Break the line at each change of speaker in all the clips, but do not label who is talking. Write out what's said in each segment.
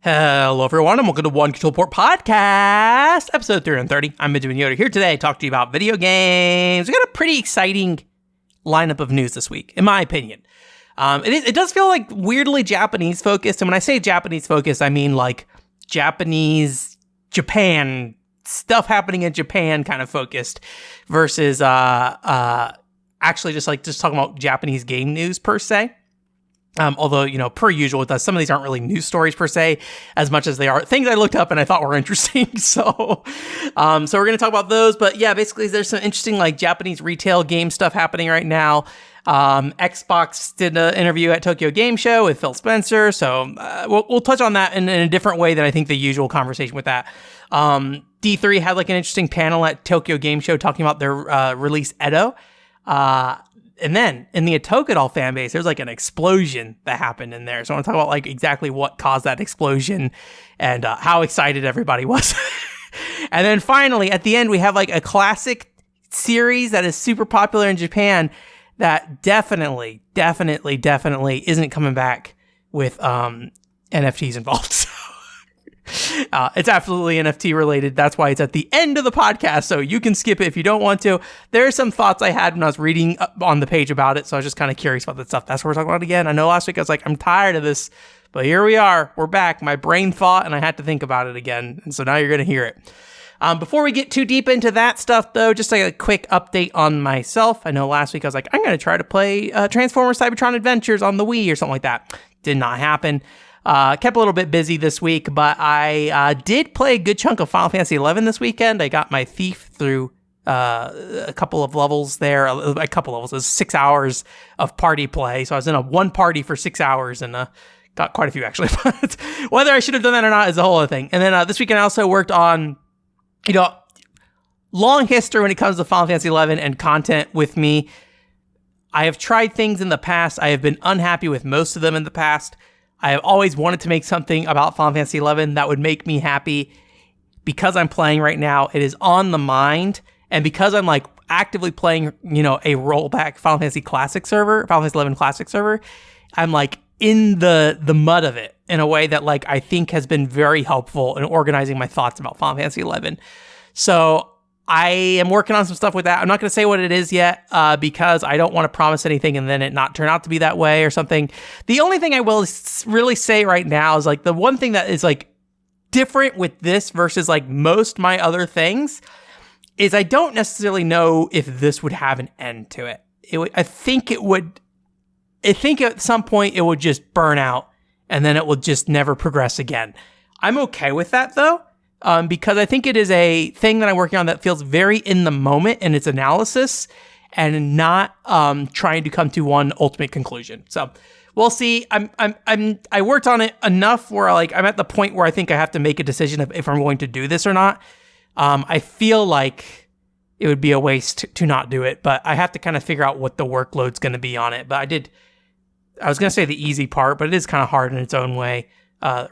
Hello, everyone, and welcome to One Control Port Podcast, episode 330. I'm Benjamin Yoder here today to talk to you about video games. We got a pretty exciting lineup of news this week, in my opinion. It does feel like weirdly Japanese focused, and when I say Japanese focused, I mean like Japanese, Japan, stuff happening in Japan kind of focused, versus actually just talking about Japanese game news per se. Although, per usual with us, some of these aren't really news stories per se, as much as they are things I looked up and I thought were interesting. So we're going to talk about those. But yeah, basically there's some interesting Japanese retail game stuff happening right now. Xbox did an interview at Tokyo Game Show with Phil Spencer. So we'll touch on that in a different way than I think the usual conversation with that. D3 had an interesting panel at Tokyo Game Show talking about their release Edo. And then in the Otocadoll fan base, there's an explosion that happened in there. So I want to talk about exactly what caused that explosion and how excited everybody was. And then finally, at the end, we have a classic series that is super popular in Japan that definitely isn't coming back with NFTs involved. It's absolutely NFT related. That's why it's at the end of the podcast, so you can skip it if you don't want to. There are some thoughts I had when I was reading on the page about it, so I was just kind of curious about that stuff. That's what we're talking about again. I know last week I was I'm tired of this, but here we are. We're back. My brain thought, and I had to think about it again, and so now you're going to hear it. Before we get too deep into that stuff, though, just a quick update on myself. I know last week I was I'm going to try to play Transformers Cybertron Adventures on the Wii or something like that. Did not happen. Kept a little bit busy this week, but I did play a good chunk of Final Fantasy XI this weekend. I got my Thief through a couple of levels there. A couple levels. It was 6 hours of party play. So I was in one party for 6 hours and got quite a few, actually. But whether I should have done that or not is a whole other thing. And then this weekend I also worked on, long history when it comes to Final Fantasy XI and content with me. I have tried things in the past. I have been unhappy with most of them in the past. I have always wanted to make something about Final Fantasy XI that would make me happy. Because I'm playing right now, it is on the mind. And because I'm actively playing, a rollback Final Fantasy Classic server, Final Fantasy XI Classic server, I'm in the mud of it in a way that I think has been very helpful in organizing my thoughts about Final Fantasy XI. So I am working on some stuff with that. I'm not going to say what it is yet because I don't want to promise anything and then it not turn out to be that way or something. The only thing I will really say right now is the one thing that is different with this versus most my other things is I don't necessarily know if this would have an end to it. I think it would. I think at some point it would just burn out and then it will just never progress again. I'm okay with that though. Because I think it is a thing that I'm working on that feels very in the moment in its analysis and not trying to come to one ultimate conclusion. So we'll see. I worked on it enough where I'm at the point where I think I have to make a decision of if I'm going to do this or not. I feel like it would be a waste to not do it, but I have to kind of figure out what the workload's going to be on it. But I was going to say the easy part, but it is kind of hard in its own way.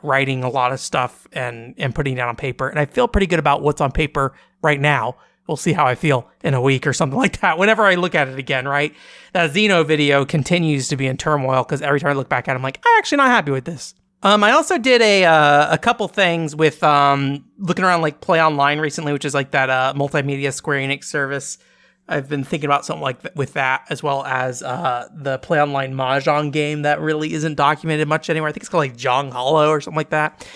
Writing a lot of stuff and putting it down on paper. And I feel pretty good about what's on paper right now. We'll see how I feel in a week or something like that. Whenever I look at it again, right? That Xeno video continues to be in turmoil because every time I look back at it, I'm I'm actually not happy with this. I also did a couple things with looking around Play Online recently, which is that multimedia Square Enix service. I've been thinking about something with that, as well as the Play Online Mahjong game that really isn't documented much anywhere. I think it's called Zhang Hollow or something like that.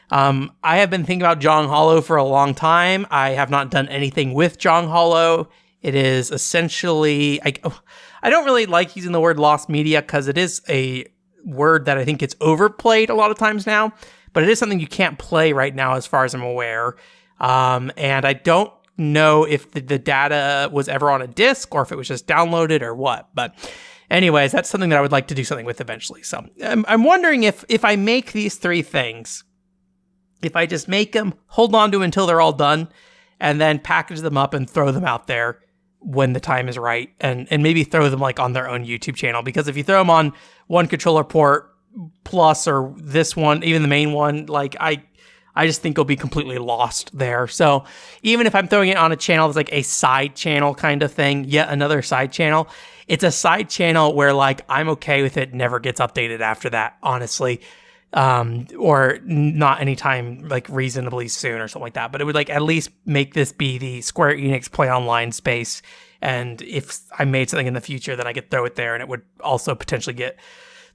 I have been thinking about Zhang Hollow for a long time. I have not done anything with Zhang Hollow. It is essentially, I don't really like using the word lost media because it is a word that I think gets overplayed a lot of times now, but it is something you can't play right now as far as I'm aware. And I don't know if the data was ever on a disc or if it was just downloaded or what. But anyways, that's something that I would like to do something with eventually. So I'm wondering if I make these three things, if I just make them, hold on to them until they're all done, and then package them up and throw them out there when the time is right, and maybe throw them on their own YouTube channel. Because if you throw them on One Controller Port Plus or this one, even the main one, I just think it'll be completely lost there. So even if I'm throwing it on a channel that's a side channel kind of thing, yet another side channel, it's a side channel where I'm okay with it, never gets updated after that, honestly. or not anytime like reasonably soon or something like that. But it would like at least make this be the Square Enix Play Online space. And if I made something in the future, then I could throw it there, and it would also potentially get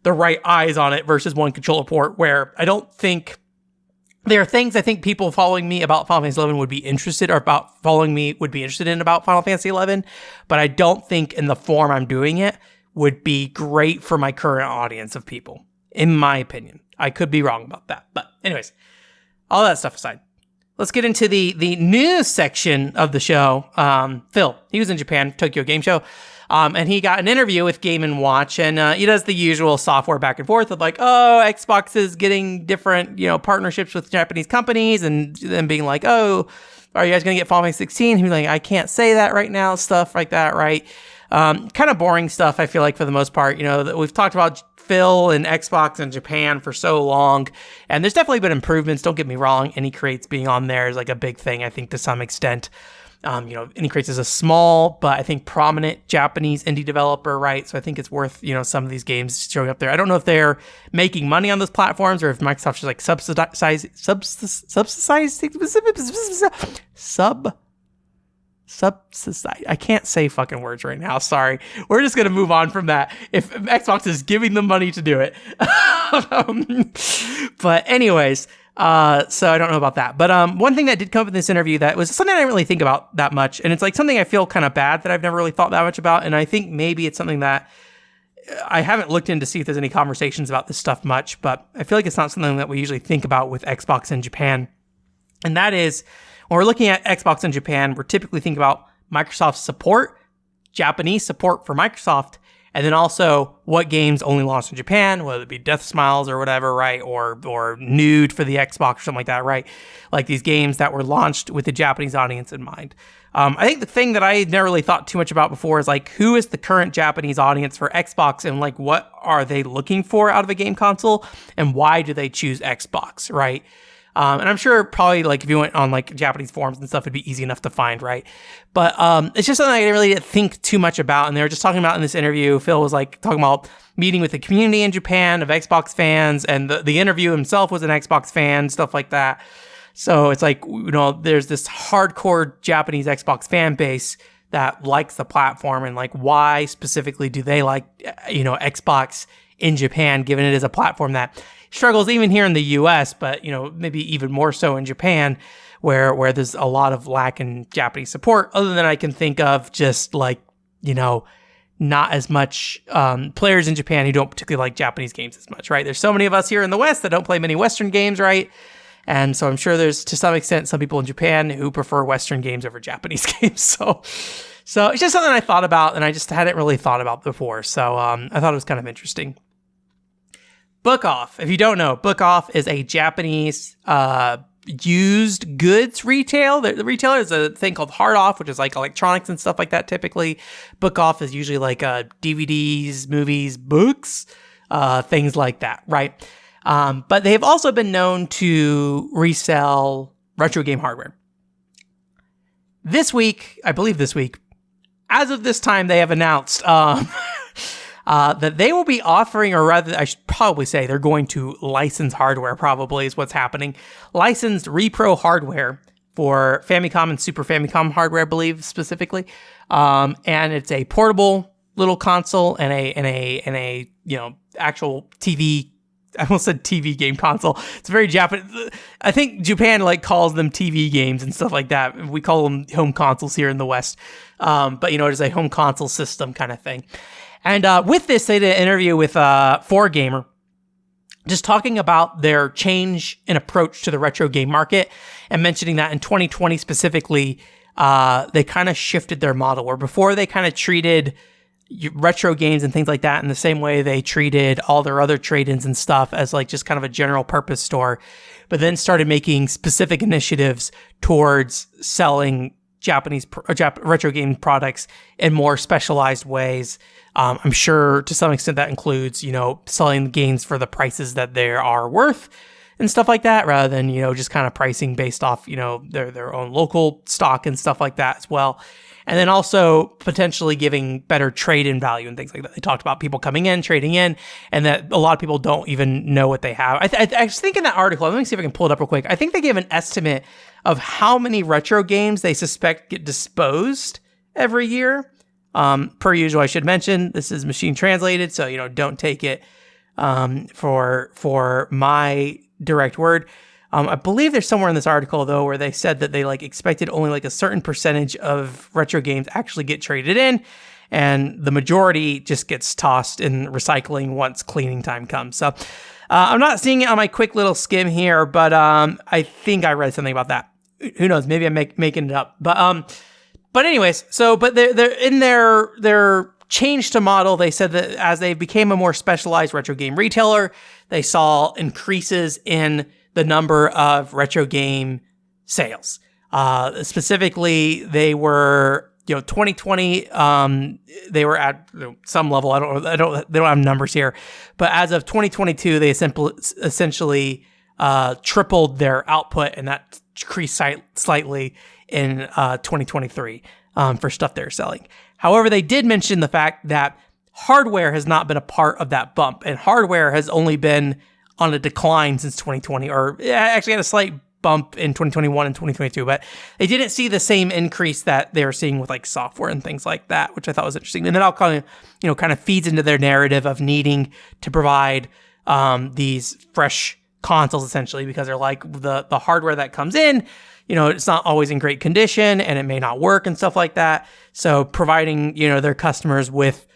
the right eyes on it versus one controller port, where I don't think there are things I think people following me about Final Fantasy XI would be interested in about Final Fantasy XI, but I don't think in the form I'm doing it would be great for my current audience of people, in my opinion. I could be wrong about that. But anyways, all that stuff aside, let's get into the news section of the show. Phil, he was in Japan, Tokyo Game Show, and he got an interview with Game & Watch, and he does the usual software back and forth of like, oh, Xbox is getting different, partnerships with Japanese companies, and then being like, oh, are you guys going to get Final Fantasy 16? He's like, I can't say that right now, stuff like that, right? Kind of boring stuff, I feel like, for the most part. That we've talked about Phil and Xbox in Japan for so long, and there's definitely been improvements, don't get me wrong. Any Crates being on there is like a big thing, I think, to some extent. Any Crates is a small, but I think prominent Japanese indie developer, right? So I think it's worth, some of these games showing up there. I don't know if they're making money on those platforms or if Microsoft's just like subsidize. I can't say fucking words right now. Sorry. We're just going to move on from that. If Xbox is giving them money to do it. But anyways, so I don't know about that. But one thing that did come up in this interview that was something I didn't really think about that much. And it's like something I feel kind of bad that I've never really thought that much about. And I think maybe it's something that I haven't looked in to see if there's any conversations about this stuff much. But I feel like it's not something that we usually think about with Xbox in Japan. And that is, when we're looking at Xbox in Japan, we're typically thinking about Microsoft support, Japanese support for Microsoft, and then also what games only launched in Japan, whether it be Death Smiles or whatever, right? Or Nude for the Xbox or something like that, right? Like these games that were launched with the Japanese audience in mind. I think the thing that I never really thought too much about before is like, who is the current Japanese audience for Xbox, and like, what are they looking for out of a game console, and why do they choose Xbox, right? And I'm sure probably like if you went on like Japanese forums and stuff, it'd be easy enough to find, right? But it's just something I really didn't think too much about. And they were just talking about in this interview, Phil was like talking about meeting with the community in Japan of Xbox fans, and the interview himself was an Xbox fan, stuff like that. So it's like, there's this hardcore Japanese Xbox fan base that likes the platform, and like, why specifically do they like, Xbox in Japan, given it is a platform that struggles even here in the US, but maybe even more so in Japan, where there's a lot of lack in Japanese support, other than I can think of just like, not as much players in Japan who don't particularly like Japanese games as much, right? There's so many of us here in the West that don't play many Western games, right? And so I'm sure there's, to some extent, some people in Japan who prefer Western games over Japanese games. So it's just something I thought about, and I just hadn't really thought about before. So I thought it was kind of interesting. BOOKOFF. If you don't know, BOOKOFF is a Japanese used goods retail. The retailer is a thing called Hard Off, which is like electronics and stuff like that typically. BOOKOFF is usually like DVDs, movies, books, things like that, right? But they've also been known to resell retro game hardware. This week, as of this time, they have announced that they will be offering, or rather, I should probably say they're going to license hardware, probably is what's happening. Licensed repro hardware for Famicom and Super Famicom hardware, I believe, specifically. And it's a portable little console and a actual TV. I almost said TV game console. It's very Japanese. I think Japan calls them TV games and stuff like that. We call them home consoles here in the West. But it is a home console system kind of thing. And with this, they did an interview with 4Gamer, just talking about their change in approach to the retro game market, and mentioning that in 2020 specifically, they kind of shifted their model, where before they kind of treated retro games and things like that in the same way they treated all their other trade-ins and stuff, as just kind of a general purpose store, but then started making specific initiatives towards selling Japanese retro game products in more specialized ways. I'm sure to some extent that includes, selling games for the prices that they are worth, and stuff like that, rather than, just kind of pricing based off, their own local stock and stuff like that as well. And then also potentially giving better trade-in value and things like that. They talked about people coming in, trading in, and that a lot of people don't even know what they have. I was thinking that article, let me see if I can pull it up real quick. I think they gave an estimate of how many retro games they suspect get disposed every year. Per usual, I should mention, this is machine translated, so, don't take it for my direct word. I believe there's somewhere in this article, though, where they said that they expected only a certain percentage of retro games actually get traded in, and the majority just gets tossed in recycling once cleaning time comes. So I'm not seeing it on my quick little skim here, but I think I read something about that. Who knows? Maybe I'm making it up. But anyways, but they're in their change to model. They said that as they became a more specialized retro game retailer, they saw increases in the number of retro game sales. Specifically, they were, 2020, they were at some level. They don't have numbers here, but as of 2022, they essentially tripled their output, and that decreased slightly in 2023 for stuff they're selling. However, they did mention the fact that hardware has not been a part of that bump, and hardware has only been on a decline since 2020, or actually had a slight bump in 2021 and 2022, but they didn't see the same increase that they were seeing with software and things like that, which I thought was interesting. And then all kind of feeds into their narrative of needing to provide these fresh consoles, essentially, because they're the hardware that comes in, it's not always in great condition and it may not work and stuff like that. So providing, their customers with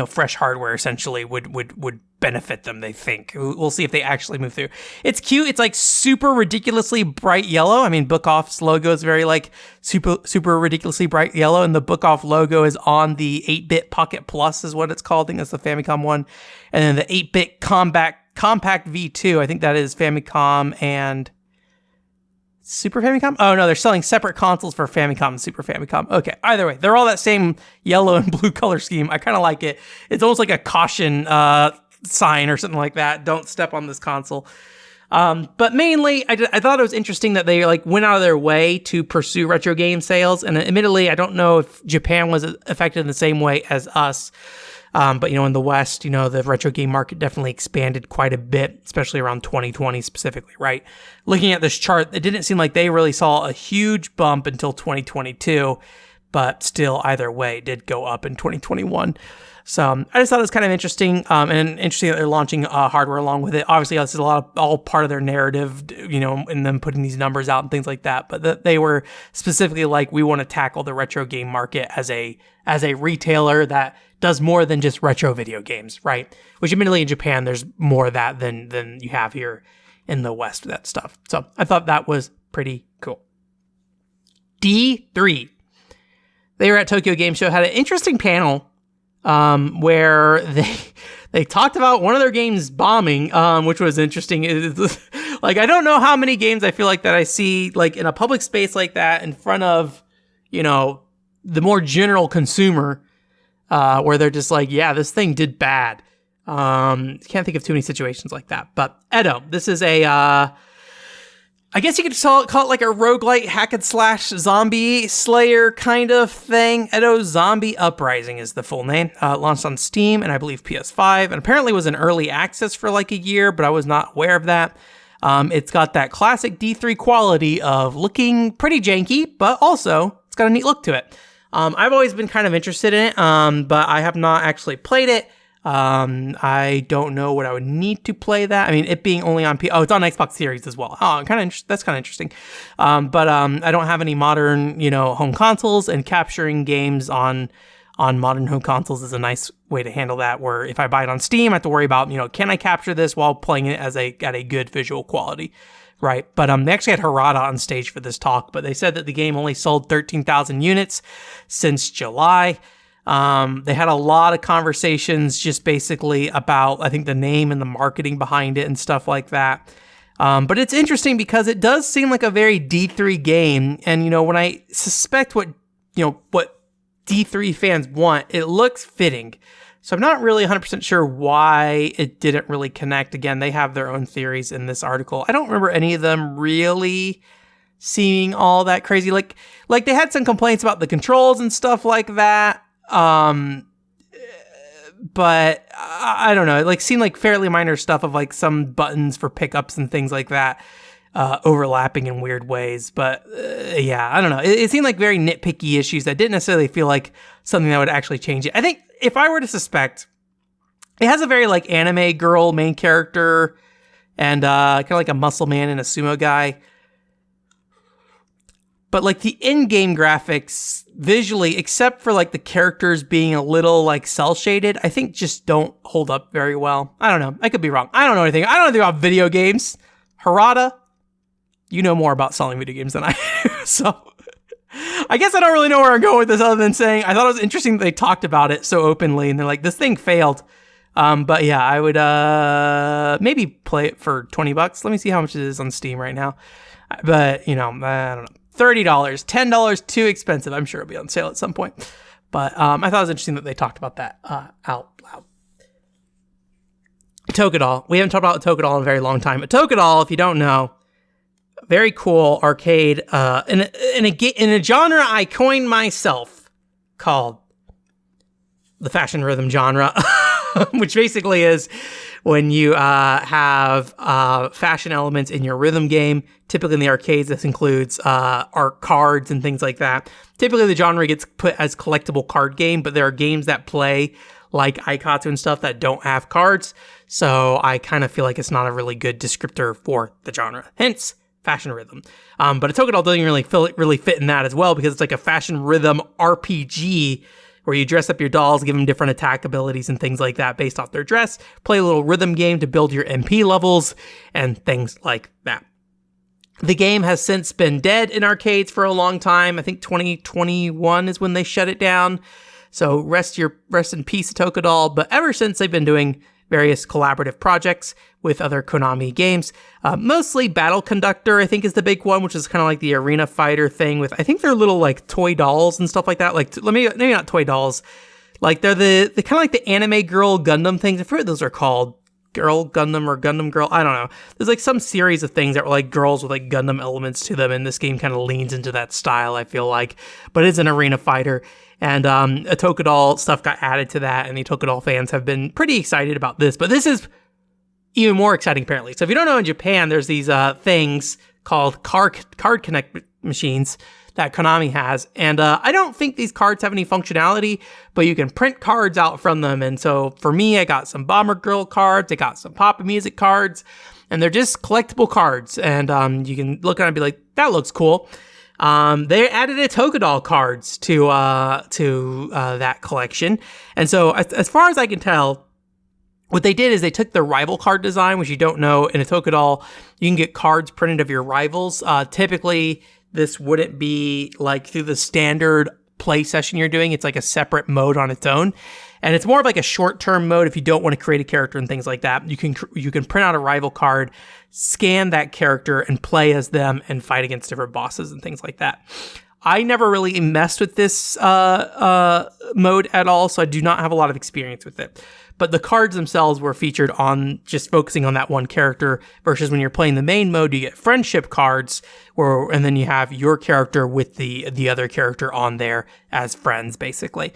fresh hardware essentially would benefit them, they think. We'll see if they actually move through. It's cute. It's super ridiculously bright yellow. I mean, BOOKOFF's logo is very super ridiculously bright yellow, and the BOOKOFF logo is on the 8-bit Pocket Plus is what it's called. I think that's the Famicom one. And then the 8-bit Compact V2, I think that is Famicom and Super Famicom? Oh, no, they're selling separate consoles for Famicom and Super Famicom. Okay, either way, they're all that same yellow and blue color scheme. I kind of like it. It's almost like a caution sign or something like that. Don't step on this console. But mainly, I thought it was interesting that they went out of their way to pursue retro game sales. And admittedly, I don't know if Japan was affected in the same way as us. But, in the West, the retro game market definitely expanded quite a bit, especially around 2020 specifically, right? Looking at this chart, it didn't seem like they really saw a huge bump until 2022, but still, either way, did go up in 2021. So I just thought it was kind of interesting, and interesting that they're launching hardware along with it. Obviously, this is all part of their narrative, and them putting these numbers out and things like that. But that they were specifically we want to tackle the retro game market as a retailer that does more than just retro video games, right? Which admittedly in Japan, there's more of that than you have here in the West with that stuff. So I thought that was pretty cool. D3. They were at Tokyo Game Show, had an interesting panel where they talked about one of their games bombing, which was interesting. I don't know how many games I feel like that I see in a public space like that in front of, the more general consumer, where they're just yeah, this thing did bad. Can't think of too many situations like that. But Edo, this is I guess you could call it a roguelite hack and slash zombie slayer kind of thing. Edo Zombie Uprising is the full name. Launched on Steam and I believe PS5, and apparently was in early access for a year, but I was not aware of that. It's got that classic D3 quality of looking pretty janky, but also it's got a neat look to it. I've always been kind of interested in it, but I have not actually played it. I don't know what I would need to play that. I mean, it being only on it's on Xbox Series as well. Oh, that's kind of interesting. But I don't have any modern, home consoles, and capturing games on modern home consoles is a nice way to handle that. Where if I buy it on Steam, I have to worry about, can I capture this while playing it at a good visual quality. Right, but they actually had Harada on stage for this talk, but they said that the game only sold 13,000 units since July. They had a lot of conversations just basically about, I think, the name and the marketing behind it and stuff like that. But it's interesting because it does seem like a very D3 game, and when I suspect what D3 fans want, it looks fitting. So I'm not really 100% sure why it didn't really connect. Again, they have their own theories in this article. I don't remember any of them really seeming all that crazy. Like they had some complaints about the controls and stuff like that. But I don't know. It like seemed like fairly minor stuff of like some buttons for pickups and things like that overlapping in weird ways. But yeah, I don't know. It seemed like very nitpicky issues that didn't necessarily feel like something that would actually change it. I think if I were to suspect, it has a very like anime girl main character and kind of like a muscle man and a sumo guy. But like the in-game graphics visually, except for like the characters being a little like cel shaded, I think just don't hold up very well. I don't know. I could be wrong. I don't know anything. I don't know anything about video games. Harada, you know more about selling video games than I do. So I guess I don't really know where I'm going with this other than saying I thought it was interesting that they talked about it so openly and they're like, this thing failed. But yeah, I would maybe play it for $20. Let me see how much it is on Steam right now. But, you know, I don't know. $30, $10 too expensive. I'm sure it'll be on sale at some point. But I thought it was interesting that they talked about that out loud. Otocadoll. We haven't talked about Otocadoll in a very long time. Otocadoll, if you don't know, very cool arcade in a genre I coined myself called the fashion rhythm genre, which basically is when you have fashion elements in your rhythm game. Typically in the arcades, this includes art cards and things like that. Typically the genre gets put as collectible card game, but there are games that play like Aikatsu and stuff that don't have cards. So I kind of feel like it's not a really good descriptor for the genre. Hence, fashion rhythm. But Otocadoll doesn't really fit in that as well because it's like a fashion rhythm RPG where you dress up your dolls, give them different attack abilities and things like that based off their dress, play a little rhythm game to build your MP levels, and things like that. The game has since been dead in arcades for a long time. I think 2021 is when they shut it down. So rest in peace, Otocadoll. But ever since, they've been doing various collaborative projects with other Konami games. Mostly Battle Conductor, I think, is the big one, which is kind of like the arena fighter thing with, I think they're little like toy dolls and stuff like that. Like, maybe not toy dolls. Like they're the kind of like the anime girl Gundam things. I forget what those are called. Girl Gundam or Gundam Girl. I don't know. There's like some series of things that were like girls with like Gundam elements to them. And this game kind of leans into that style, I feel like, but it's an arena fighter. And Otocadoll stuff got added to that, and the Otocadoll fans have been pretty excited about this. But this is even more exciting, apparently. So if you don't know, in Japan, there's these things called card connect machines that Konami has. And I don't think these cards have any functionality, but you can print cards out from them. And so for me, I got some Bomber Girl cards, I got some Pop Music cards, and they're just collectible cards. And you can look at it and be like, that looks cool. They added Otocadoll cards to that collection. And so as far as I can tell, what they did is they took the rival card design, which you don't know, in Otocadoll, you can get cards printed of your rivals. Typically, this wouldn't be like through the standard play session you're doing. It's like a separate mode on its own. And it's more of like a short-term mode if you don't want to create a character and things like that. You can print out a rival card, scan that character, and play as them and fight against different bosses and things like that. I never really messed with this mode at all, so I do not have a lot of experience with it. But the cards themselves were featured on just focusing on that one character, versus when you're playing the main mode, you get friendship cards, and then you have your character with the other character on there as friends, basically.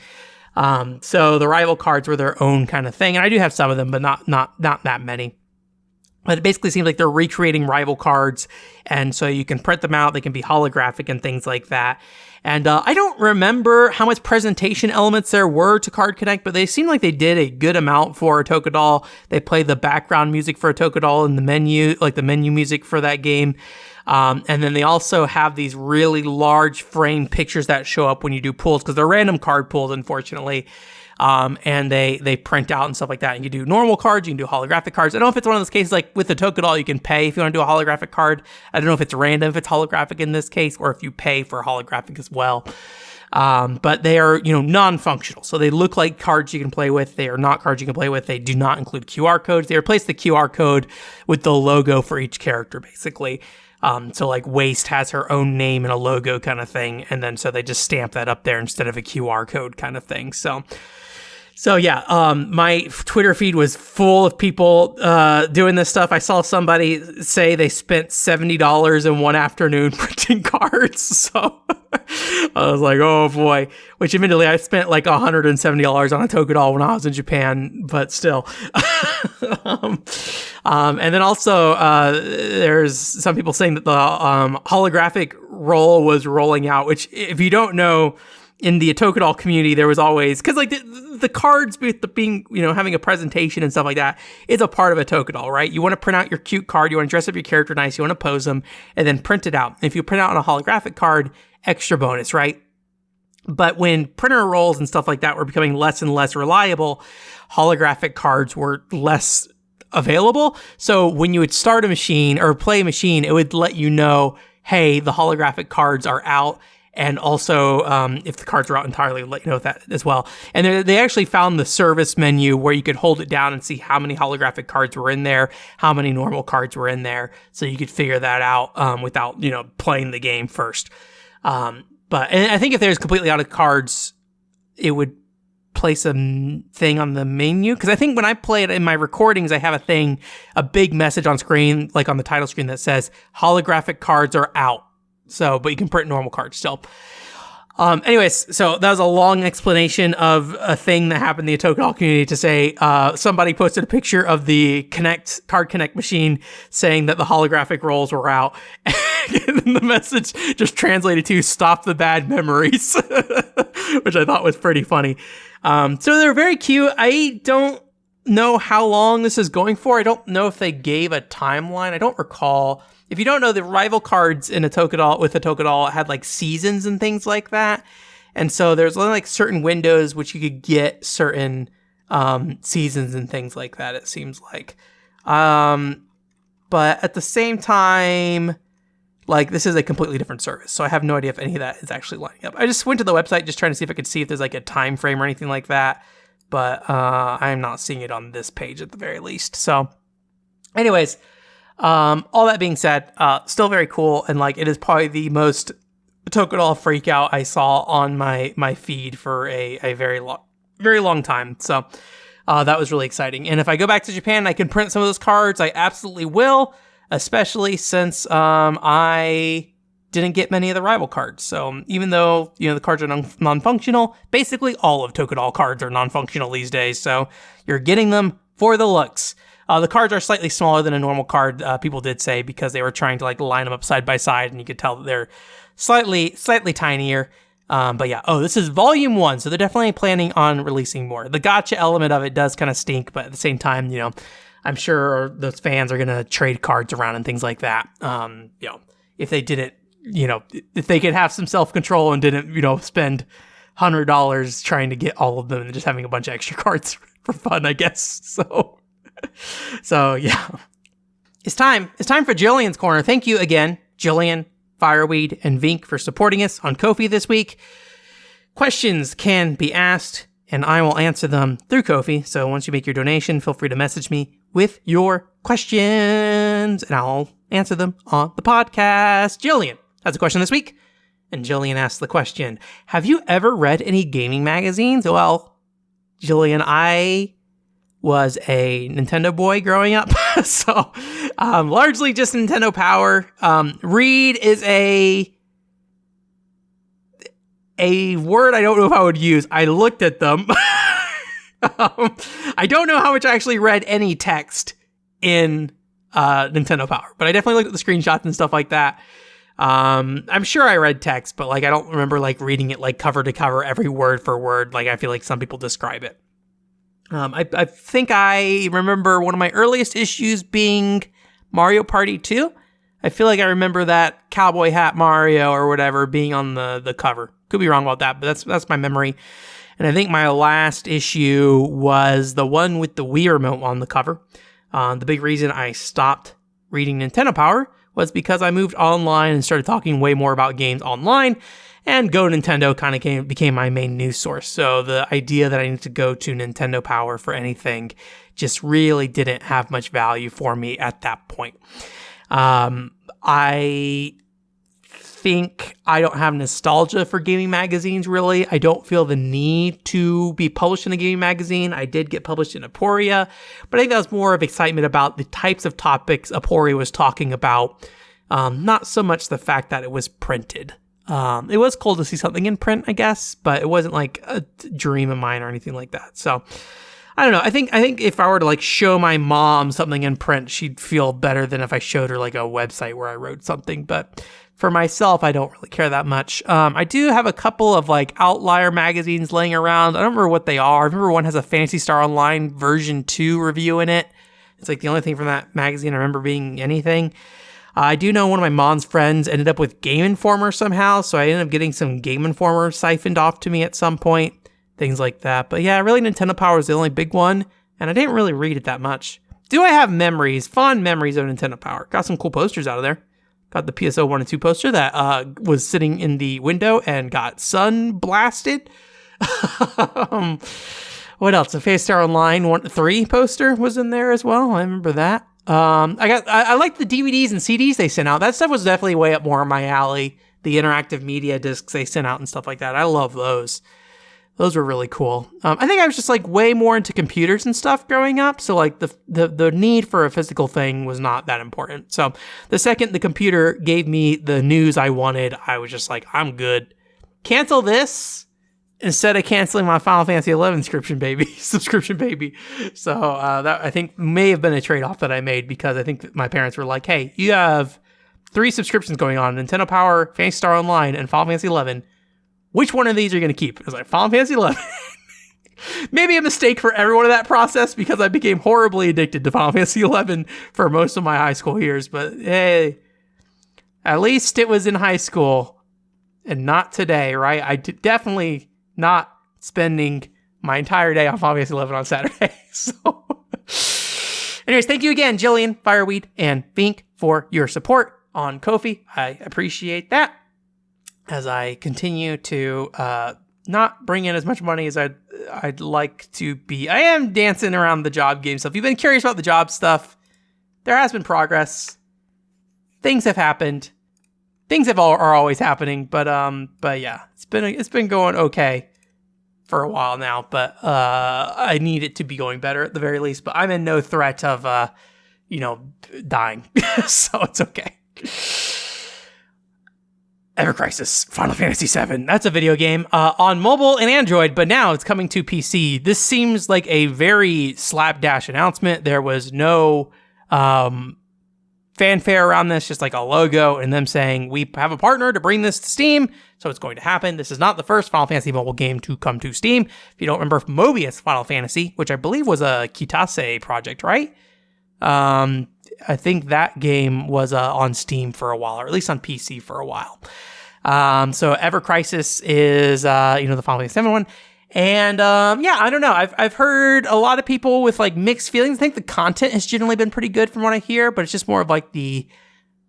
So the rival cards were their own kind of thing, and I do have some of them, but not that many. But it basically seems like they're recreating rival cards, and so you can print them out. They can be holographic and things like that. And I don't remember how much presentation elements there were to Card Connect, but they seem like they did a good amount for Otocadoll. They play the background music for Otocadoll in the menu, like the menu music for that game. And then they also have these really large frame pictures that show up when you do pulls, because they're random card pulls, unfortunately. And they print out and stuff like that. And you do normal cards, you can do holographic cards. I don't know if it's one of those cases like with the Otocadoll, you can pay if you want to do a holographic card. I don't know if it's random if it's holographic in this case, or if you pay for holographic as well. But they are, non-functional. So they look like cards you can play with. They are not cards you can play with. They do not include QR codes. They replace the QR code with the logo for each character, basically. So like Waste has her own name and a logo kind of thing. And then so they just stamp that up there instead of a QR code kind of thing. So So yeah, my Twitter feed was full of people doing this stuff. I saw somebody say they spent $70 in one afternoon printing cards. So I was like, oh boy. Which admittedly, I spent like $170 on a Otocadoll when I was in Japan, but still. And then also, there's some people saying that the holographic roll was rolling out, which if you don't know, in the Otocadoll community, there was always, because like the cards being, having a presentation and stuff like that is a part of a Otocadoll, right? You want to print out your cute card, you want to dress up your character nice, you want to pose them, and then print it out. If you print out on a holographic card, extra bonus, right? But when printer rolls and stuff like that were becoming less and less reliable, holographic cards were less available. So when you would start a machine or play a machine, it would let you know, hey, the holographic cards are out. And also, if the cards are out entirely, let you know that as well. And they actually found the service menu where you could hold it down and see how many holographic cards were in there, how many normal cards were in there. So you could figure that out without, playing the game first. And I think if there's completely out of cards, it would place a thing on the menu. Because I think when I play it in my recordings, I have a big message on screen, like on the title screen that says holographic cards are out. So, but you can print normal cards still. Anyways, so that was a long explanation of a thing that happened in the Otocadoll community to say, somebody posted a picture of the Card Connect machine saying that the holographic rolls were out. And the message just translated to stop the bad memories, which I thought was pretty funny. So they're very cute. I don't know how long this is going for. I don't know if they gave a timeline. I don't recall. If you don't know, the rival cards in Otocadoll had like seasons and things like that. And so there's only like certain windows which you could get certain seasons and things like that, it seems like. But at the same time, like this is a completely different service. So I have no idea if any of that is actually lining up. I just went to the website just trying to see if I could see if there's like a time frame or anything like that. But I'm not seeing it on this page at the very least. So anyways, all that being said, still very cool, and like it is probably the most Otocadoll freak out I saw on my feed for a very long time. So that was really exciting. And if I go back to Japan and I can print some of those cards, I absolutely will, especially since I didn't get many of the rival cards. So even though the cards are non-functional, basically all of Otocadoll cards are non-functional these days. So you're getting them for the looks. The cards are slightly smaller than a normal card, people did say, because they were trying to like line them up side by side, and you could tell that they're slightly tinier. But yeah, this is volume 1, so they're definitely planning on releasing more. The gacha element of it does kind of stink, but at the same time, I'm sure those fans are going to trade cards around and things like that. If they didn't, if they could have some self-control and didn't, spend $100 trying to get all of them and just having a bunch of extra cards for fun, I guess. So yeah, it's time for Jillian's Corner. Thank you again, Jillian, Fireweed, and Vink for supporting us on Ko-fi this week. Questions can be asked, and I will answer them through Ko-fi. So once you make your donation, feel free to message me with your questions, and I'll answer them on the podcast. Jillian has a question this week, and Jillian asks the question: have you ever read any gaming magazines? Well, Jillian, I was a Nintendo boy growing up, so largely just Nintendo Power. Read is a word I don't know if I would use. I looked at them. I don't know how much I actually read any text in Nintendo Power, but I definitely looked at the screenshots and stuff like that. I'm sure I read text, but like I don't remember like reading it like cover to cover, every word for word, like I feel like some people describe it. I think I remember one of my earliest issues being Mario Party 2. I feel like I remember that cowboy hat Mario or whatever being on the cover. Could be wrong about that, but that's my memory. And I think my last issue was the one with the Wii remote on the cover. The big reason I stopped reading Nintendo Power was because I moved online and started talking way more about games online. And Go Nintendo kind of became my main news source. So the idea that I need to go to Nintendo Power for anything just really didn't have much value for me at that point. I think I don't have nostalgia for gaming magazines, really. I don't feel the need to be published in a gaming magazine. I did get published in Aporia, but I think that was more of excitement about the types of topics Aporia was talking about, not so much the fact that it was printed. It was cool to see something in print, I guess, but it wasn't like a dream of mine or anything like that. So I don't know. I think if I were to like show my mom something in print, she'd feel better than if I showed her like a website where I wrote something. But for myself, I don't really care that much. I do have a couple of like outlier magazines laying around. I don't remember what they are. I remember one has a Phantasy Star Online version 2 review in it. It's like the only thing from that magazine I remember being anything. I do know one of my mom's friends ended up with Game Informer somehow, so I ended up getting some Game Informer siphoned off to me at some point. Things like that. But yeah, really Nintendo Power is the only big one, and I didn't really read it that much. Do I have memories, fond memories of Nintendo Power? Got some cool posters out of there. Got the PSO 1 and 2 poster that was sitting in the window and got sun blasted. What else? A Phantasy Star Online 3 poster was in there as well. I remember that. I like the DVDs and CDs they sent out. That stuff was definitely way up more my alley. The interactive media discs they sent out and stuff like that. I love those. Those were really cool. I think I was just like way more into computers and stuff growing up. So like the need for a physical thing was not that important. So the second the computer gave me the news I wanted, I was just like, I'm good. Cancel this instead of canceling my Final Fantasy 11 subscription baby. So that I think may have been a trade-off that I made, because I think that my parents were like, hey, you have 3 subscriptions going on: Nintendo Power, Phantasy Star Online, and Final Fantasy 11. Which one of these are you going to keep? I was like, Final Fantasy 11. Maybe a mistake for everyone in that process, because I became horribly addicted to Final Fantasy 11 for most of my high school years. But hey, at least it was in high school and not today, right? Definitely not spending my entire day on Final Fantasy 11 on Saturday. So, anyways, thank you again, Jillian, Fireweed, and Fink for your support on Ko-fi. I appreciate that. As I continue to not bring in as much money as I'd like to be. I am dancing around the job game stuff. If you've been curious about the job stuff, there has been progress. Things have happened. Things are always happening, but yeah, it's been going okay for a while now. But I need it to be going better at the very least. But I'm in no threat of dying, so it's okay. Ever Crisis, Final Fantasy VII. That's a video game on mobile and Android, but now it's coming to PC. This seems like a very slapdash announcement. There was no fanfare around this, just like a logo and them saying, we have a partner to bring this to Steam, so it's going to happen. This is not the first Final Fantasy mobile game to come to Steam. If you don't remember Mobius Final Fantasy, which I believe was a Kitase project, right? I think that game was on Steam for a while, or at least on PC for a while. So Ever Crisis is, the Final Fantasy VII one. And, I don't know. I've heard a lot of people with like mixed feelings. I think the content has generally been pretty good from what I hear, but it's just more of like the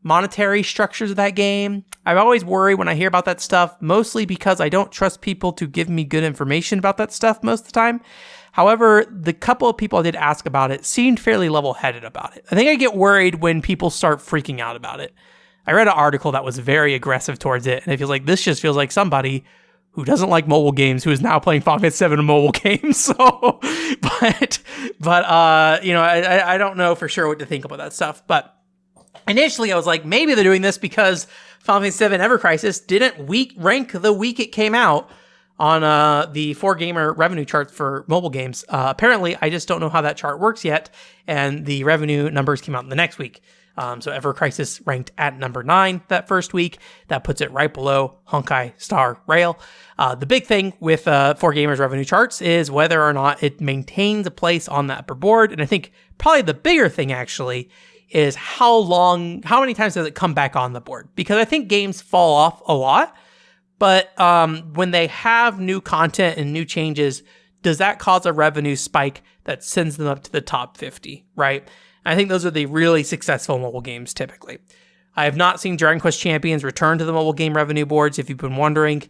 monetary structures of that game. I always worry when I hear about that stuff, mostly because I don't trust people to give me good information about that stuff most of the time. However, the couple of people I did ask about it seemed fairly level-headed about it. I think I get worried when people start freaking out about it. I read an article that was very aggressive towards it, and it feels like this just feels like somebody who doesn't like mobile games who is now playing Final Fantasy VII in mobile games. So, I don't know for sure what to think about that stuff. But initially, I was like, maybe they're doing this because Final Fantasy VII Ever Crisis didn't rank the week it came out on the 4Gamer revenue charts for mobile games. Apparently, I just don't know how that chart works yet, and the revenue numbers came out in the next week. So Ever Crisis ranked at number 9 that first week. That puts it right below Honkai Star Rail. The big thing with 4Gamers revenue charts is whether or not it maintains a place on the upper board, and I think probably the bigger thing actually is how many times does it come back on the board? Because I think games fall off a lot. But when they have new content and new changes, does that cause a revenue spike that sends them up to the top 50, right? I think those are the really successful mobile games typically. I have not seen Dragon Quest Champions return to the mobile game revenue boards, if you've been wondering.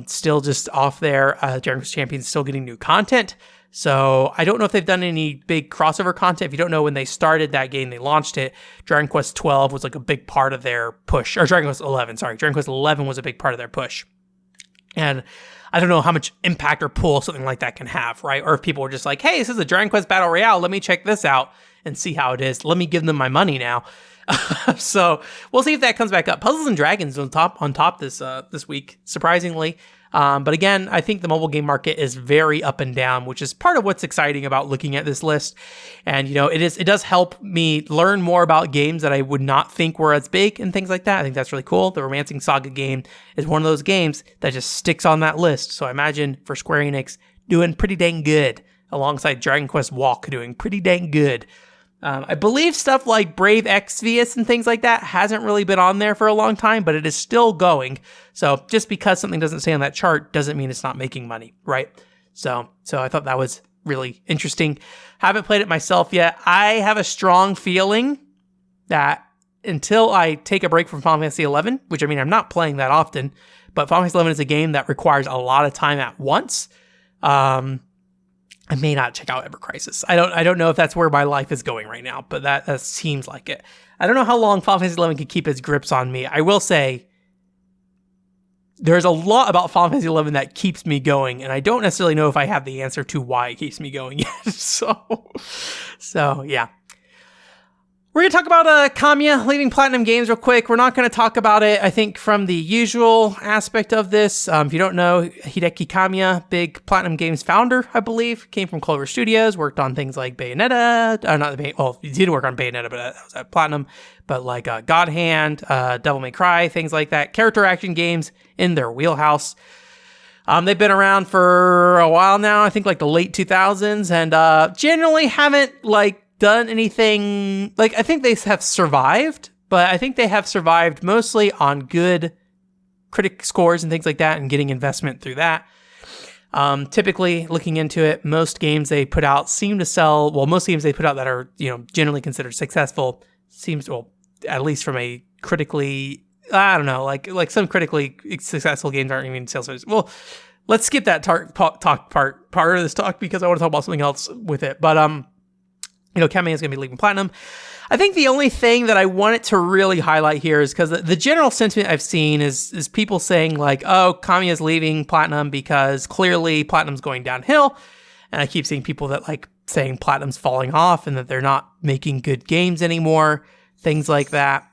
Still just off there. Dragon Quest Champions still getting new content. So I don't know if they've done any big crossover content. If you don't know, when they started that game, they launched it. Dragon Quest 12 was like a big part of their push, or Dragon Quest 11, sorry. Dragon Quest 11 was a big part of their push. And I don't know how much impact or pull something like that can have, right? Or if people are just like, hey, this is a Dragon Quest Battle Royale. Let me check this out and see how it is. Let me give them my money now. So we'll see if that comes back up. Puzzles and Dragons on top this week, surprisingly. But again, I think the mobile game market is very up and down, which is part of what's exciting about looking at this list. And, it does help me learn more about games that I would not think were as big and things like that. I think that's really cool. The Romancing Saga game is one of those games that just sticks on that list. So I imagine for Square Enix doing pretty dang good, alongside Dragon Quest Walk doing pretty dang good. I believe stuff like Brave Exvius and things like that hasn't really been on there for a long time, but it is still going. So just because something doesn't stay on that chart doesn't mean it's not making money, right? So I thought that was really interesting. Haven't played it myself yet. I have a strong feeling that until I take a break from Final Fantasy XI, which I'm not playing that often, but Final Fantasy XI is a game that requires a lot of time at once. I may not check out Ever Crisis. I don't know if that's where my life is going right now, but that seems like it. I don't know how long Final Fantasy XI can keep its grips on me. I will say there's a lot about Final Fantasy XI that keeps me going, and I don't necessarily know if I have the answer to why it keeps me going yet. So yeah. We're going to talk about Kamiya leaving Platinum Games real quick. We're not going to talk about it, I think, from the usual aspect of this. If you don't know, Hideki Kamiya, big Platinum Games founder, I believe, came from Clover Studios, worked on things like Bayonetta. He did work on Bayonetta, but that was at Platinum. But like God Hand, Devil May Cry, things like that. Character action games in their wheelhouse. They've been around for a while now, I think like the late 2000s, and generally haven't done anything. I think they have survived, but I think they have survived mostly on good critic scores and things like that, and getting investment through that. Typically, looking into it, most games they put out seem to sell. Well, most games they put out that are generally considered successful at least from a critically, I don't know, like some critically successful games aren't even sales. Well, let's skip that part of this talk because I want to talk about something else with it. But Kamiya is going to be leaving Platinum. I think the only thing that I wanted to really highlight here is because the general sentiment I've seen is people saying oh, Kamiya is leaving Platinum because clearly Platinum's going downhill. And I keep seeing people that saying Platinum's falling off and that they're not making good games anymore, things like that,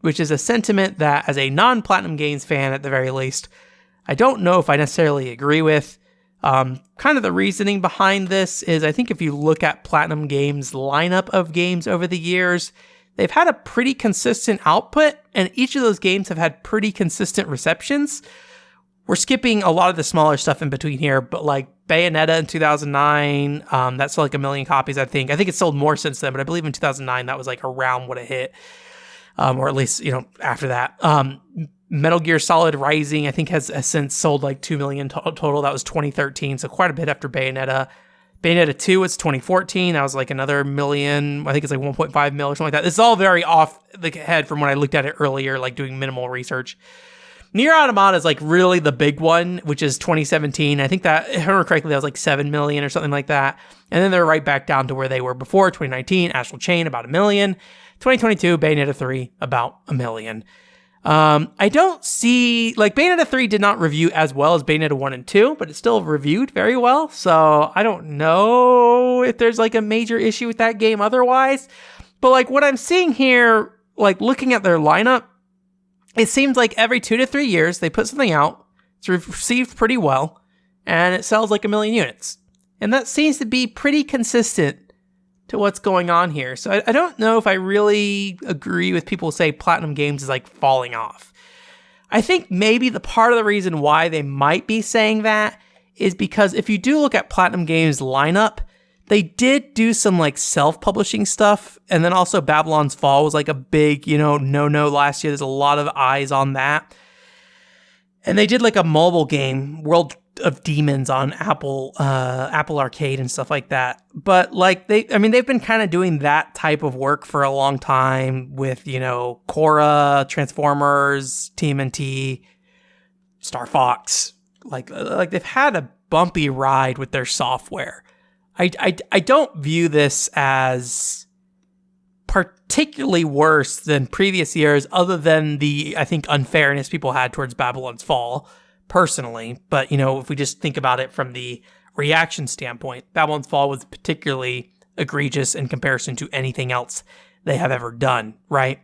which is a sentiment that as a non-Platinum Games fan, at the very least, I don't know if I necessarily agree with. Kind of the reasoning behind this is I think if you look at Platinum Games' lineup of games over the years, they've had a pretty consistent output, and each of those games have had pretty consistent receptions. We're skipping a lot of the smaller stuff in between here, but Bayonetta in 2009, that sold 1 million copies, I think. I think it's sold more since then, but I believe in 2009 that was around what it hit, or at least, after that. Metal Gear Solid Rising, I think, has since sold 2 million total. That was 2013, so quite a bit after Bayonetta. Bayonetta 2 was 2014. That was another million. I think it's 1.5 mil or something like that. This is all very off the head from when I looked at it earlier, doing minimal research. Nier Automata is really the big one, which is 2017. I think that, if I remember correctly, that was 7 million or something like that. And then they're right back down to where they were before. 2019, Astral Chain, about 1 million. 2022, Bayonetta 3, about 1 million. I don't see, Bayonetta 3 did not review as well as Bayonetta 1 and 2, but it still reviewed very well, so I don't know if there's a major issue with that game otherwise, but what I'm seeing here, looking at their lineup, it seems every 2 to 3 years they put something out, it's received pretty well, and it sells 1 million units, and that seems to be pretty consistent to what's going on here. So I don't know if I really agree with people who say Platinum Games is falling off. I think maybe the part of the reason why they might be saying that is because if you do look at Platinum Games lineup, they did do some self-publishing stuff, and then also Babylon's Fall was a big, no last year. There's a lot of eyes on that. And they did a mobile game, World of Demons, on Apple Arcade and stuff like that. But they've been kind of doing that type of work for a long time with, Korra, Transformers, TMNT, Star Fox. They've had a bumpy ride with their software. I don't view this as particularly worse than previous years, other than the, I think, unfairness people had towards Babylon's Fall, personally. But, if we just think about it from the reaction standpoint, Babylon's Fall was particularly egregious in comparison to anything else they have ever done, right?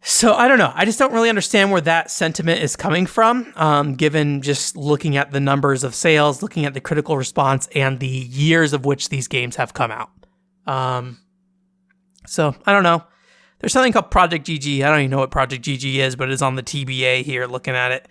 So I don't know. I just don't really understand where that sentiment is coming from, given just looking at the numbers of sales, looking at the critical response, and the years of which these games have come out. So I don't know. There's something called Project GG. I don't even know what Project GG is, but it's on the TBA here looking at it.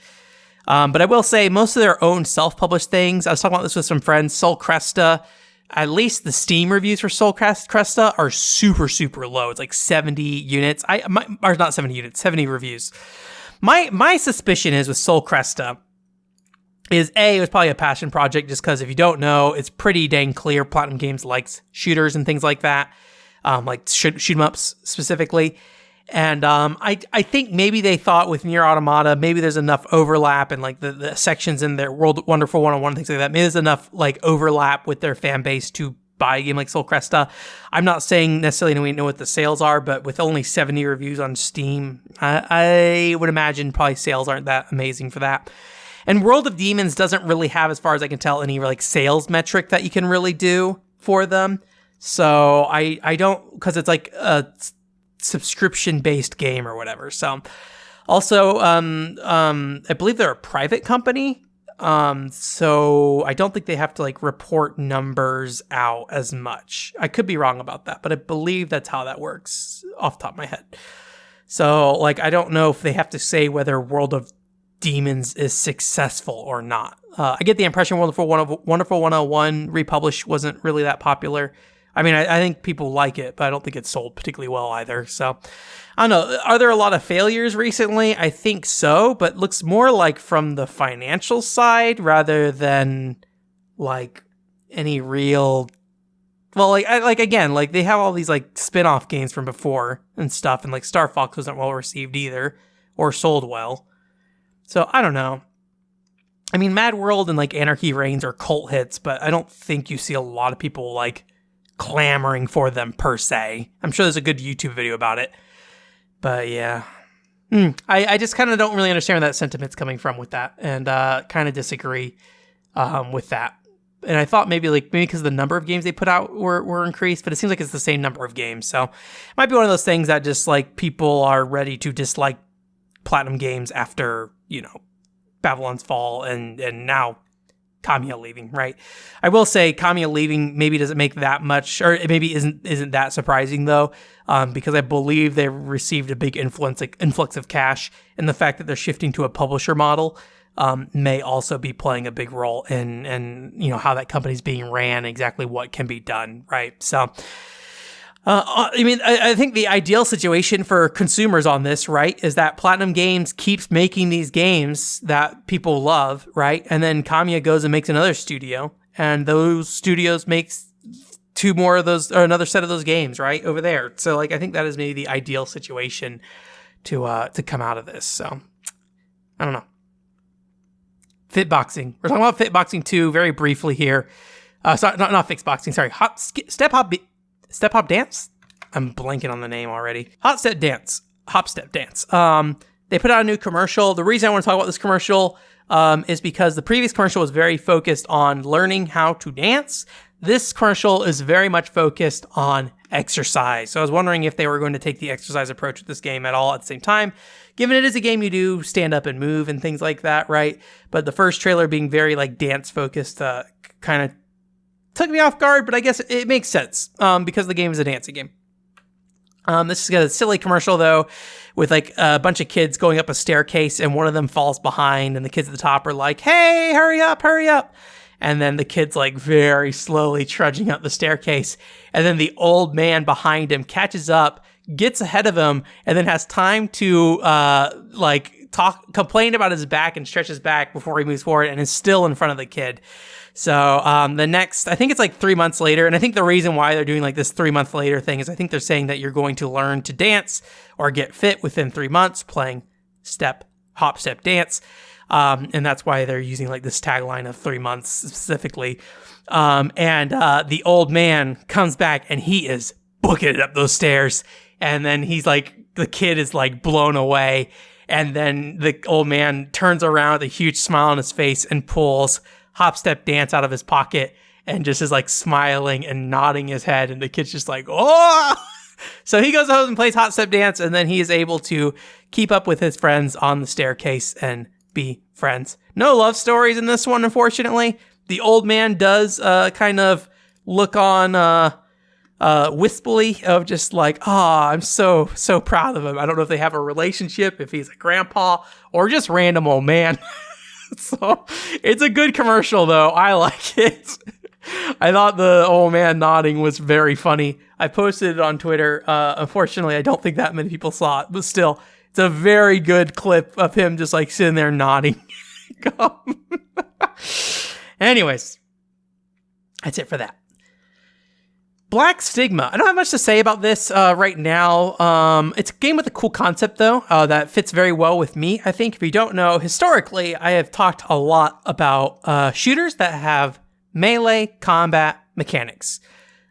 But I will say most of their own self-published things, I was talking about this with some friends, Sol Cresta, at least the Steam reviews for Sol Cresta are super, super low. It's like 70 units. Or not 70 units, 70 reviews. My suspicion is with Sol Cresta is it was probably a passion project, just because if you don't know, it's pretty dang clear Platinum Games likes shooters and things like that. Like shoot 'em ups specifically. And I think maybe they thought with Nier Automata, maybe there's enough overlap and like the sections in their World Wonderful 101, things like that. Maybe there's enough like overlap with their fan base to buy a game like Sol Cresta. I'm not saying necessarily we know what the sales are, but with only 70 reviews on Steam, I would imagine probably sales aren't that amazing for that. And World of Demons doesn't really have, as far as I can tell, any like sales metric that you can really do for them. So I don't, because it's like a subscription-based game or whatever. So also, I believe they're a private company. So I don't think they have to like report numbers out as much. I could be wrong about that, but I believe that's how that works off the top of my head. So like, I don't know if they have to say whether World of Demons is successful or not. I get the impression Wonderful 101 republished wasn't really that popular. I mean, I think people like it, but I don't think it's sold particularly well either. So, I don't know. Are there a lot of failures recently? I think so, but looks more like from the financial side rather than like any real. Well, again, they have all these like spin-off games from before and stuff, and like Star Fox wasn't well received either or sold well. So I don't know. I mean, Mad World and like Anarchy Reigns are cult hits, but I don't think you see a lot of people like clamoring for them per se. I'm sure there's a good YouTube video about it, but yeah, I just kind of don't really understand where that sentiment's coming from with that, and kind of disagree with that. And I thought maybe because the number of games they put out were increased, but it seems like it's the same number of games. So it might be one of those things that just like people are ready to dislike Platinum Games after Babylon's Fall and now Kamiya leaving, right? I will say Kamiya leaving maybe doesn't make that much, or it maybe isn't that surprising though, because I believe they received a big influx of cash, and the fact that they're shifting to a publisher model may also be playing a big role in how that company's being ran, exactly what can be done, right? So. I think the ideal situation for consumers on this, right, is that Platinum Games keeps making these games that people love, right? And then Kamiya goes and makes another studio, and those studios makes two more of those, or another set of those games, right, over there. So, I think that is maybe the ideal situation to come out of this. So, I don't know. Fitboxing. We're talking about Fitboxing 2 very briefly here. Sorry, not Fitboxing, sorry. Step Hop Dance? I'm blanking on the name already. Hop Step Dance. They put out a new commercial. The reason I want to talk about this commercial is because the previous commercial was very focused on learning how to dance. This commercial is very much focused on exercise. So I was wondering if they were going to take the exercise approach with this game at all at the same time, given it is a game you do stand up and move and things like that, right? But the first trailer being very dance focused kind of took me off guard, but I guess it makes sense because the game is a dancing game. This is a silly commercial, though, with a bunch of kids going up a staircase, and one of them falls behind, and the kids at the top are like, hey, hurry up. And then the kid's very slowly trudging up the staircase. And then the old man behind him catches up, gets ahead of him, and then has time to complain about his back and stretch his back before he moves forward, and is still in front of the kid. So the next, I think it's 3 months later, and I think the reason why they're doing this 3 month later thing is I think they're saying that you're going to learn to dance or get fit within 3 months playing hop, step, dance. And that's why they're using like this tagline of 3 months specifically. And the old man comes back and he is booking it up those stairs. And then he's like, the kid is like blown away. And then the old man turns around with a huge smile on his face and pulls Hop Step Dance out of his pocket and just is like smiling and nodding his head. And the kid's just like, oh! So he goes home and plays Hop Step Dance, and then he is able to keep up with his friends on the staircase and be friends. No love stories in this one, unfortunately. The old man does kind of look on wistfully of just like, I'm so proud of him. I don't know if they have a relationship, if he's a grandpa, or just random old man. So it's a good commercial, though. I like it. I thought the old man nodding was very funny. I posted it on Twitter. Unfortunately, I don't think that many people saw it, but still, it's a very good clip of him just like sitting there nodding. Anyways, that's it for that. Black Stigma. I don't have much to say about this right now. It's a game with a cool concept, though, that fits very well with me. I think if you don't know, historically, I have talked a lot about shooters that have melee combat mechanics.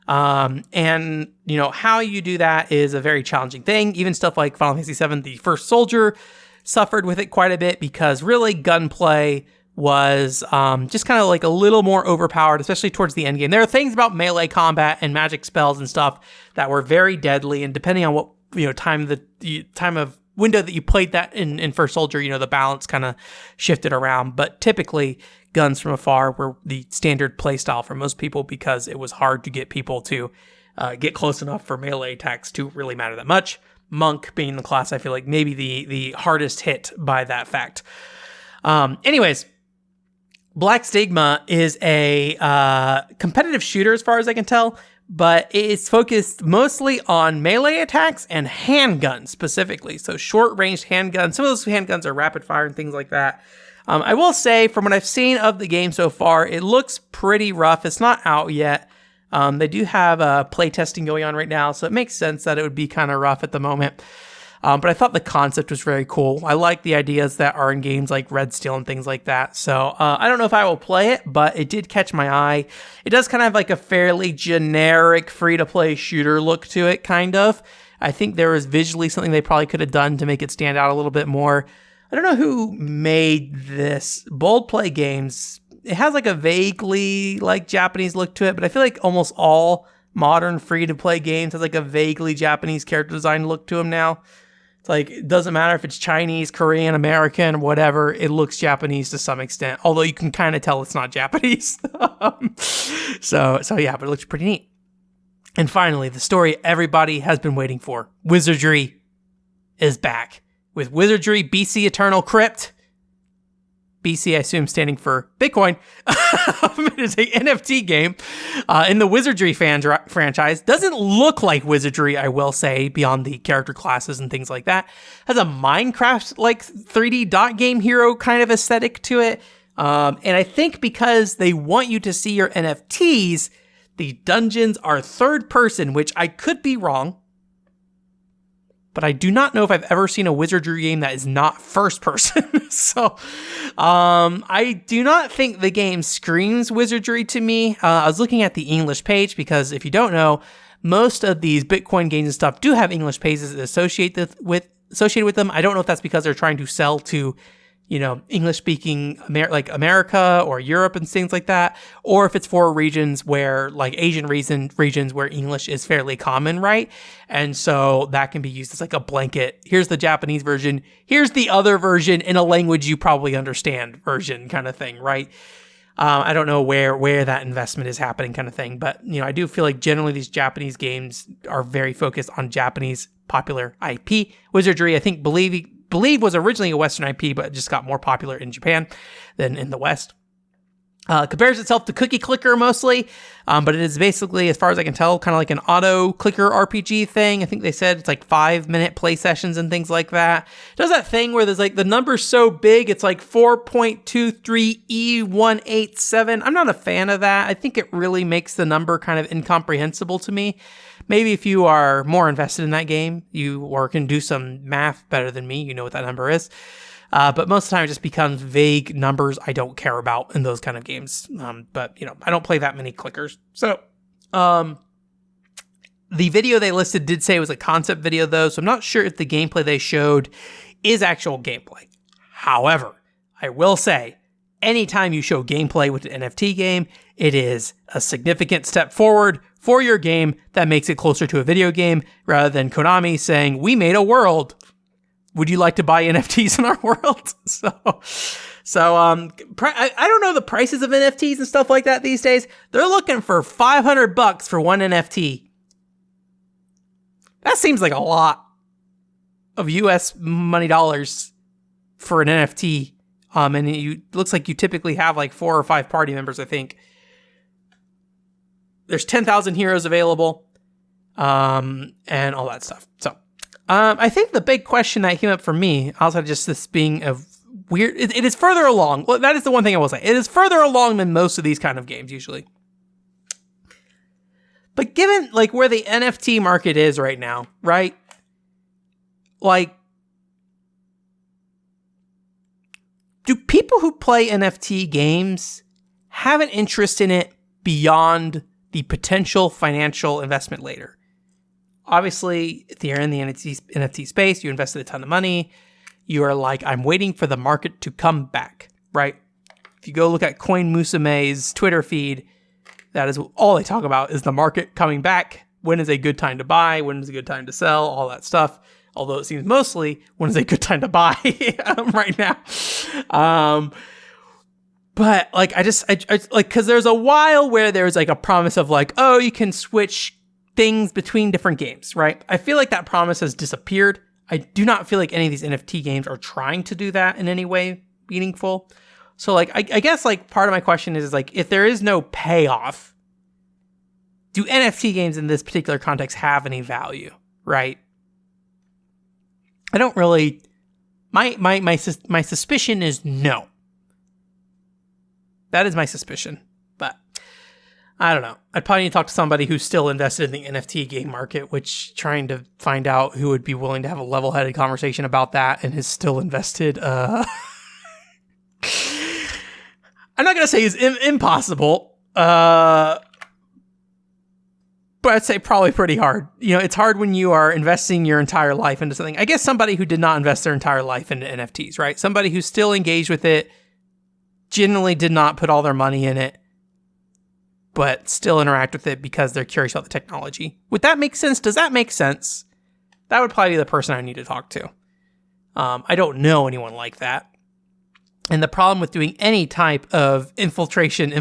And, you know, how you do that is a very challenging thing. Even stuff like Final Fantasy VII, The First Soldier, suffered with it quite a bit because really gunplay was just kind of like a little more overpowered, especially towards the end game. There are things about melee combat and magic spells and stuff that were very deadly, and depending on what time of window that you played that in First Soldier, the balance kind of shifted around. But typically, guns from afar were the standard playstyle for most people because it was hard to get people to get close enough for melee attacks to really matter that much. Monk being the class, I feel like maybe the hardest hit by that fact. Anyways, Black Stigma is a competitive shooter as far as I can tell, but it's focused mostly on melee attacks and handguns specifically. So short-range handguns. Some of those handguns are rapid fire and things like that. I will say, from what I've seen of the game so far, it looks pretty rough. It's not out yet. They do have playtesting going on right now, so it makes sense that it would be kind of rough at the moment. But I thought the concept was very cool. I like the ideas that are in games like Red Steel and things like that. So I don't know if I will play it, but it did catch my eye. It does kind of have like a fairly generic free-to-play shooter look to it, kind of. I think there was visually something they probably could have done to make it stand out a little bit more. I don't know who made this. Bold Play Games. It has like a vaguely like Japanese look to it, but I feel like almost all modern free-to-play games has like a vaguely Japanese character design look to them now. It's like, it doesn't matter if it's Chinese, Korean, American, whatever, it looks Japanese to some extent, although you can kind of tell it's not Japanese. So yeah, but it looks pretty neat. And finally, the story everybody has been waiting for. Wizardry is back with Wizardry BC Eternal Crypt. BC, I assume, standing for Bitcoin. It is an NFT game in the Wizardry franchise. Doesn't look like Wizardry, I will say, beyond the character classes and things like that. Has a Minecraft-like 3D dot game hero kind of aesthetic to it. And I think because they want you to see your NFTs, the dungeons are third person, which I could be wrong. But I do not know if I've ever seen a Wizardry game that is not first person. So I do not think the game screams Wizardry to me. I was looking at the English page because if you don't know, most of these Bitcoin games and stuff do have English pages associated with them. I don't know if that's because they're trying to sell to, English speaking like America or Europe and things like that, or if it's for regions where like Asian regions where English is fairly common, right? And so that can be used as like a blanket. Here's the Japanese version. Here's the other version in a language you probably understand version kind of thing, right? I don't know where that investment is happening kind of thing, but I do feel like generally these Japanese games are very focused on Japanese popular IP. Wizardry, I think, believe was originally a Western IP, but it just got more popular in Japan than in the West. Compares itself to Cookie Clicker mostly, but it is basically, as far as I can tell, kind of like an auto clicker RPG thing. I think they said it's like 5-minute play sessions and things like that. It does that thing where there's like the number's so big, it's like 4.23E187. I'm not a fan of that. I think it really makes the number kind of incomprehensible to me. Maybe if you are more invested in that game, or can do some math better than me, you know what that number is. But most of the time it just becomes vague numbers I don't care about in those kind of games. But, I don't play that many clickers. So, the video they listed did say it was a concept video, though, so I'm not sure if the gameplay they showed is actual gameplay. However, I will say, anytime you show gameplay with an NFT game, it is a significant step forward for your game that makes it closer to a video game, rather than Konami saying, we made a world. Would you like to buy NFTs in our world? I don't know the prices of NFTs and stuff like that these days. They're looking for $500 for one NFT. That seems like a lot of US money dollars for an NFT. And it looks like you typically have like 4 or 5 party members, I think. There's 10,000 heroes available, and all that stuff. So, I think the big question that came up for me, outside of just this being a weird, it is further along. Well, that is the one thing I will say. It is further along than most of these kind of games usually. But given like where the NFT market is right now, right? Like, do people who play NFT games have an interest in it beyond the potential financial investment later? Obviously, if you're in the NFT space, you invested a ton of money. You are like, I'm waiting for the market to come back, right? If you go look at Coin Musume's Twitter feed, that is all they talk about is the market coming back. When is a good time to buy? When is a good time to sell? All that stuff. Although it seems mostly when is a good time to buy right now. But like, I like, cause there's a while where there's like a promise of like, oh, you can switch things between different games, right? I feel like that promise has disappeared. I do not feel like any of these NFT games are trying to do that in any way meaningful. So like, I guess like part of my question is like, if there is no payoff, do NFT games in this particular context have any value, right? I don't really, my suspicion is no. That is my suspicion, but I don't know. I'd probably need to talk to somebody who's still invested in the NFT game market, which trying to find out who would be willing to have a level-headed conversation about that and is still invested. I'm not going to say it's impossible, but I'd say probably pretty hard. It's hard when you are investing your entire life into something. I guess somebody who did not invest their entire life into NFTs, right? Somebody who's still engaged with it, generally did not put all their money in it, but still interact with it because they're curious about the technology. Would that make sense? Does that make sense? That would probably be the person I need to talk to. I don't know anyone like that. And the problem with doing any type of infiltration,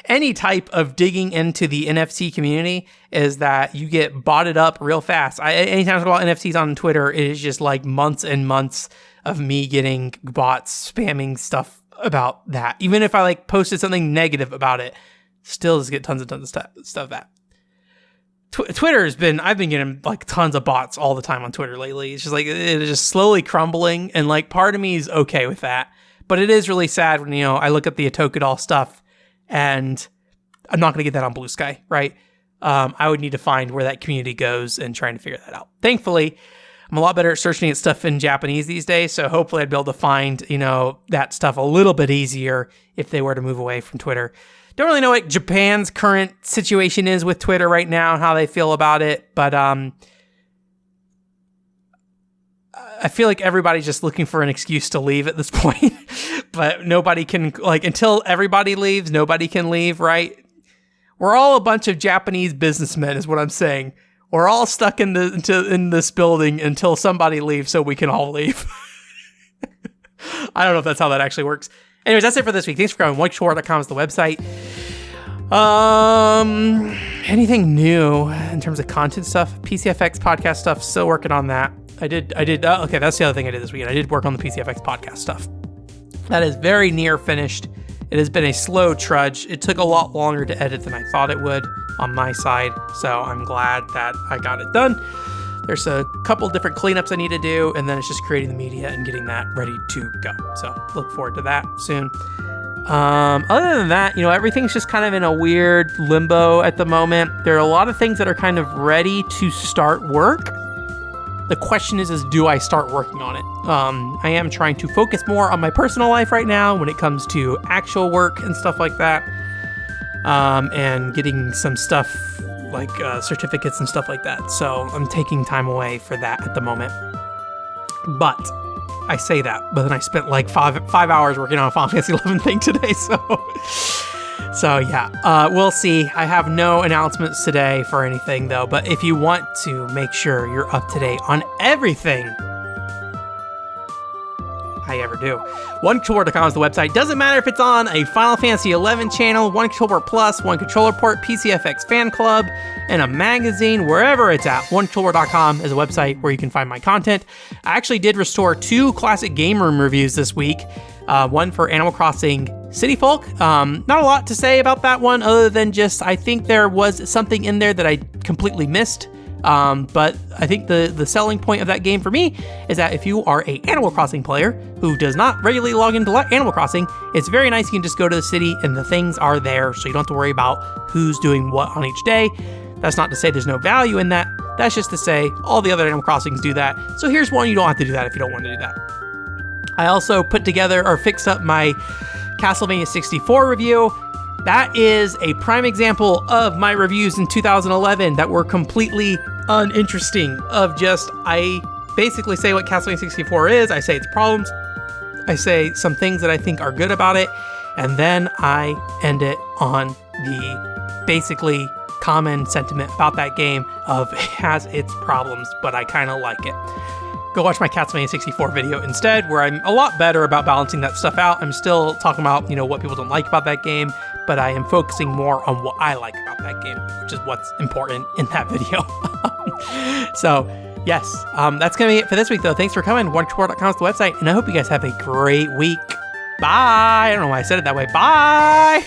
any type of digging into the NFT community is that you get botted up real fast. Anytime I talk about NFTs on Twitter, it is just like months and months of me getting bots spamming stuff about that. Even if I like posted something negative about it, still just get tons of stuff that. Twitter I've been getting like tons of bots all the time on Twitter lately. It's just like, it is just slowly crumbling. And like part of me is okay with that. But it is really sad when, I look at the Otocadoll stuff and I'm not going to get that on Blue Sky, right? I would need to find where that community goes and trying to figure that out. Thankfully, I'm a lot better at searching at stuff in Japanese these days. So hopefully I'd be able to find, that stuff a little bit easier if they were to move away from Twitter. Don't really know what Japan's current situation is with Twitter right now and how they feel about it. But I feel like everybody's just looking for an excuse to leave at this point. But nobody can, until everybody leaves, nobody can leave, right? We're all a bunch of Japanese businessmen is what I'm saying. We're all stuck in this building until somebody leaves so we can all leave. I don't know if that's how that actually works. Anyways, that's it for this week. Thanks for coming. WhiteShore.com is the website. Anything new in terms of content stuff? PCFX podcast stuff, still working on that. Okay, that's the other thing I did this weekend. I did work on the PCFX podcast stuff. That is very near finished. It has been a slow trudge. It took a lot longer to edit than I thought it would on my side, so I'm glad that I got it done. There's a couple different cleanups I need to do, and then it's just creating the media and getting that ready to go. So look forward to that soon. Other than that, everything's just kind of in a weird limbo at the moment. There are a lot of things that are kind of ready to start work, The question is do I start working on it? I am trying to focus more on my personal life right now when it comes to actual work and stuff like that, and getting some stuff like certificates and stuff like that. So I'm taking time away for that at the moment. But I say that, but then I spent like five hours working on a Final Fantasy 11 thing today, so yeah, we'll see. I have no announcements today for anything though, but if you want to make sure you're up to date on everything I ever do, OneController.com is the website. Doesn't matter if it's on a Final Fantasy 11 channel, One Controller Plus, One Controller Port, PCFX Fan Club, and a magazine, wherever it's at. OneController.com is a website where you can find my content. I actually did restore 2 classic game room reviews this week. One for Animal Crossing City Folk. Not a lot to say about that one other than just I think there was something in there that I completely missed. But I think the selling point of that game for me is that if you are a Animal Crossing player who does not regularly log into Animal Crossing, it's very nice. You can just go to the city and the things are there, so you don't have to worry about who's doing what on each day. That's not to say there's no value in that. That's just to say all the other Animal Crossings do that. So here's one you don't have to do that if you don't want to do that. I also put together or fixed up my Castlevania 64 review. That is a prime example of my reviews in 2011 that were completely uninteresting. Of just, I basically say what Castlevania 64 is, I say its problems, I say some things that I think are good about it, and then I end it on the basically common sentiment about that game of it has its problems, but I kind of like it. Go watch my Castlevania 64 video instead, where I'm a lot better about balancing that stuff out. I'm still talking about, what people don't like about that game, but I am focusing more on what I like about that game, which is what's important in that video. So, yes, that's going to be it for this week, though. Thanks for coming. OneController.com is the website, and I hope you guys have a great week. Bye. I don't know why I said it that way. Bye.